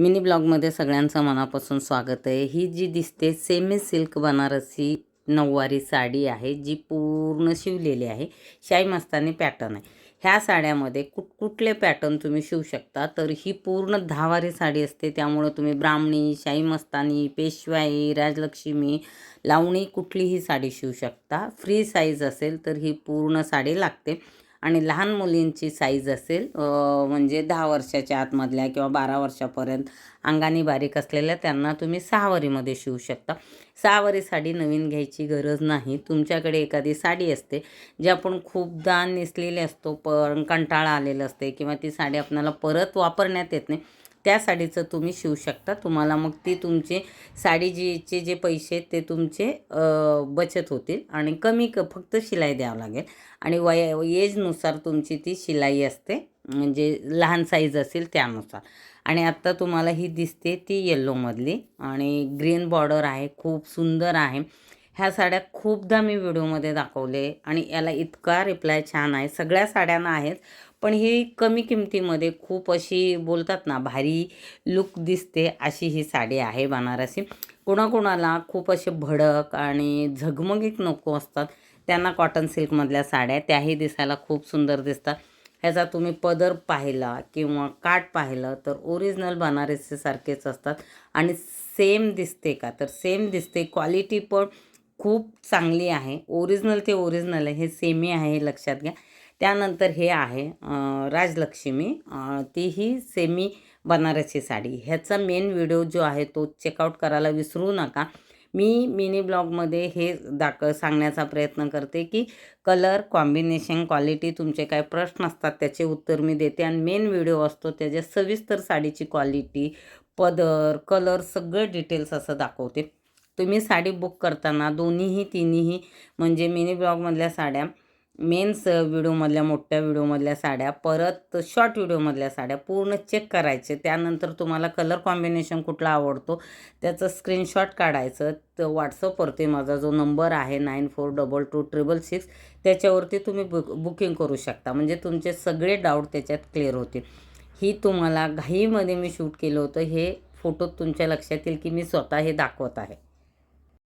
Mini ब्लॉगमध्ये सगळ्यांचं मनापासून स्वागत आहे। ही जी दिसते सेमी सिल्क बनारसी नऊवारी साडी आहे, जी पूर्ण शिवलेली आहे। शाही मस्तानी पॅटर्न आहे। ह्या साड्यामध्ये कुठकुठले पॅटर्न तुम्ही शिवू शकता। तर ही पूर्ण 10 वारी साडी असते, त्यामुळे तुम्ही ब्राह्मणी, शाही मस्तानी, पेशवाई, राजलक्ष्मी, लावणी कुठलीही साडी शिवू शकता। फ्री साईज असेल तर ही पूर्ण साडी लागते आणि लहान मुलींची साईज असेल म्हणजे 10 वर्षाच्या आतमधल्या किंवा 12 वर्षापर्यंत अंगाने बारीक असलेल्या त्यांना तुम्ही 6 वारीमध्ये शिवू शकता। 6 वारी साडी नवीन घ्यायची गरज नाही। तुमच्याकडे एखादी साडी असते जी आपण खूपदा नेसलेली असतो, पण कंटाळा आलेला असते किंवा ती साडी आपल्याला परत वापरण्यात येत नाही, त्या साडीचं तुम्ही शिवू शकता। तुम्हाला मग ती तुमचे साडीचे जे पैसे ते तुमचे बचत होतील आणि फक्त शिलाई द्यावं लागेल आणि एजनुसार तुमची ती शिलाई असते, म्हणजे लहान साईज असेल त्यानुसार। आणि आत्ता तुम्हाला ही दिसते ती येल्लोमधली आणि ग्रीन बॉर्डर आहे, खूप सुंदर आहे। ह्या साड्या खूपदा मी व्हिडिओमध्ये दाखवले आणि याला इतका रिप्लाय छान आहे। सगळ्या साड्यांना आहेत, पण ही कमी किमतीमध्ये खूप अशी बोलतात ना भारी लुक दिसते अशी ही साडी आहे बनारसी। कोणाकोणाला खूप असे भडक आणि झगमगीत नको असतात, त्यांना कॉटन सिल्कमधल्या साड्या त्याही दिसायला खूप सुंदर दिसतात। ह्याचा तुम्ही पदर पाहिला किंवा काठ पाहिलं तर ओरिजिनल बनारसी सारखेच असतात आणि सेम दिसते का, तर सेम दिसते। क्वालिटी पण खूप चांगली आहे। ओरिजिनल ते ओरिजिनल आहे, हे सेमी आहे हे लक्षात घ्या। त्यानंतर हे आहे राजलक्ष्मी, तीही सेमी बनारसी साडी। ह्याचा मेन व्हिडिओ जो आहे तो चेकआउट करायला विसरू नका। मी मिनी ब्लॉगमध्ये हे सांगण्याचा प्रयत्न करते की कलर कॉम्बिनेशन, क्वालिटी, तुमचे काय प्रश्न असतात त्याचे उत्तर मी देते आणि मेन व्हिडिओ असतो त्याच्या सविस्तर साडीची क्वालिटी, पदर, कलर सगळे डिटेल्स असं दाखवते। तुम्ही साडी बुक करताना दोन्हीही तिन्हीही म्हणजे मिनी ब्लॉगमधल्या साड्या, मेन्स व्हिडिओमधल्या मोठ्या व्हिडिओमधल्या साड्या, परत शॉर्ट व्हिडिओमधल्या साड्या पूर्ण चेक करायचे। त्यानंतर तुम्हाला कलर कॉम्बिनेशन कुठला आवडतो त्याचं स्क्रीनशॉट काढायचं। तर व्हॉट्सअपवरती माझा जो नंबर आहे 94222666 त्याच्यावरती तुम्ही बुकिंग करू शकता, म्हणजे तुमचे सगळे डाऊट त्याच्यात क्लिअर होतील। ही तुम्हाला घाईमध्ये मी शूट केलं होतं, हे फोटो तुमच्या लक्षात येईल की मी स्वतः हे दाखवत आहे।